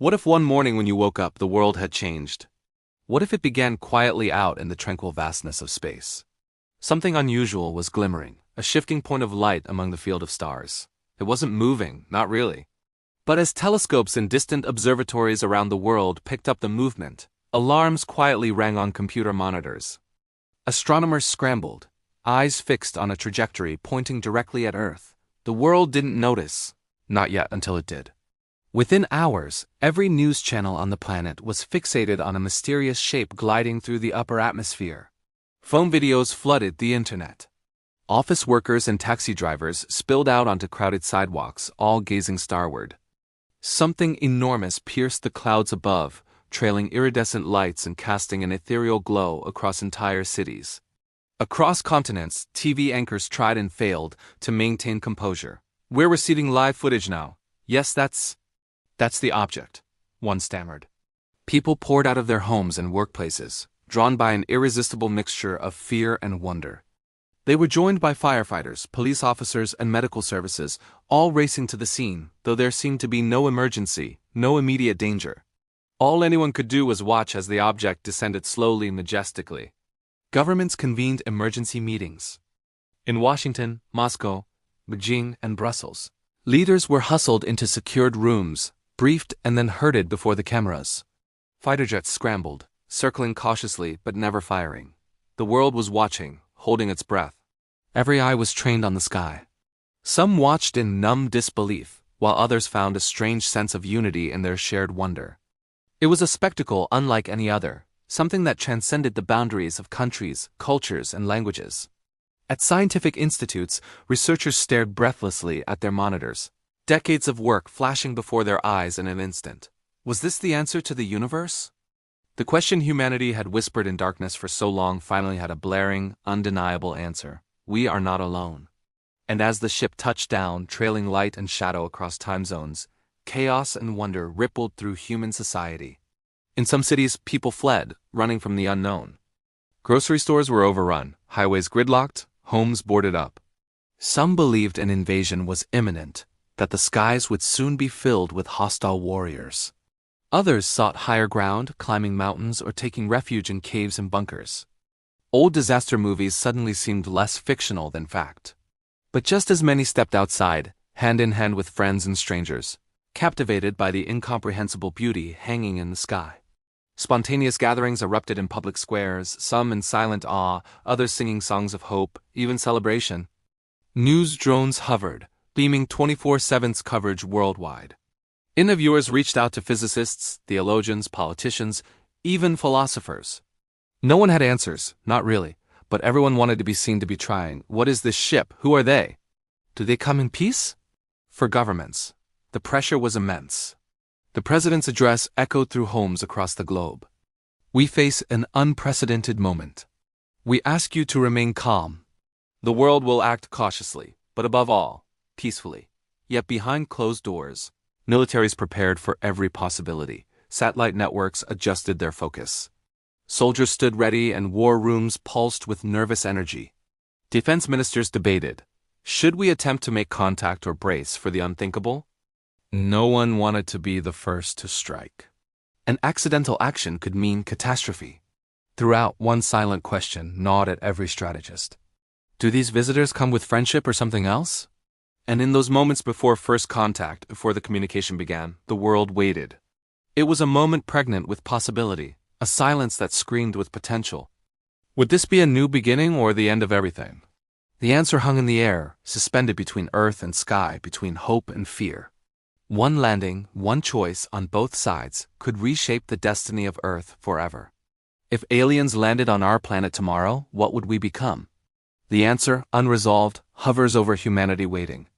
What if one morning when you woke up the world had changed? What if it began quietly out in the tranquil vastness of space? Something unusual was glimmering, a shifting point of light among the field of stars. It wasn't moving, not really. But as telescopes in distant observatories around the world picked up the movement, alarms quietly rang on computer monitors. Astronomers scrambled, eyes fixed on a trajectory pointing directly at Earth. The world didn't notice, not yet until it did. Within hours, every news channel on the planet was fixated on a mysterious shape gliding through the upper atmosphere. Phone videos flooded the internet. Office workers and taxi drivers spilled out onto crowded sidewalks, all gazing starward. Something enormous pierced the clouds above, trailing iridescent lights and casting an ethereal glow across entire cities. Across continents, TV anchors tried and failed to maintain composure. "We're receiving live footage now. Yes, that's the object," one stammered. People poured out of their homes and workplaces, drawn by an irresistible mixture of fear and wonder. They were joined by firefighters, police officers, and medical services, all racing to the scene, though there seemed to be no emergency, no immediate danger. All anyone could do was watch as the object descended slowly and majestically. Governments convened emergency meetings. In Washington, Moscow, Beijing, and Brussels, leaders were hustled into secured rooms, briefed and then herded before the cameras. Fighter jets scrambled, circling cautiously but never firing. The world was watching, holding its breath. Every eye was trained on the sky. Some watched in numb disbelief, while others found a strange sense of unity in their shared wonder. It was a spectacle unlike any other, something that transcended the boundaries of countries, cultures, and languages. At scientific institutes, researchers stared breathlessly at their monitors, decades of work flashing before their eyes in an instant. Was this the answer to the universe? The question humanity had whispered in darkness for so long finally had a blaring, undeniable answer. We are not alone. And as the ship touched down, trailing light and shadow across time zones, chaos and wonder rippled through human society. In some cities, people fled, running from the unknown. Grocery stores were overrun, highways gridlocked, homes boarded up. Some believed an invasion was imminent, that the skies would soon be filled with hostile warriors. Others sought higher ground, climbing mountains or taking refuge in caves and bunkers. Old disaster movies suddenly seemed less fictional than fact. But just as many stepped outside, hand in hand with friends and strangers, captivated by the incomprehensible beauty hanging in the sky. Spontaneous gatherings erupted in public squares, some in silent awe, others singing songs of hope, even celebration. News drones hovered, beaming 24/7 coverage worldwide. Interviewers reached out to physicists, theologians, politicians, even philosophers. No one had answers, not really, but everyone wanted to be seen to be trying. What is this ship? Who are they? Do they come in peace? For governments, the pressure was immense. The president's address echoed through homes across the globe. We face an unprecedented moment. We ask you to remain calm. The world will act cautiously, but above all, peacefully. Yet behind closed doors, militaries prepared for every possibility. Satellite networks adjusted their focus. Soldiers stood ready and war rooms pulsed with nervous energy. Defense ministers debated. Should we attempt to make contact or brace for the unthinkable? No one wanted to be the first to strike. An accidental action could mean catastrophe. Throughout, one silent question gnawed at every strategist. Do these visitors come with friendship or something else? And in those moments before first contact, before the communication began, the world waited. It was a moment pregnant with possibility, a silence that screamed with potential. Would this be a new beginning or the end of everything? The answer hung in the air, suspended between earth and sky, between hope and fear. One landing, one choice on both sides could reshape the destiny of Earth forever. If aliens landed on our planet tomorrow, what would we become? The answer, unresolved, hovers over humanity waiting.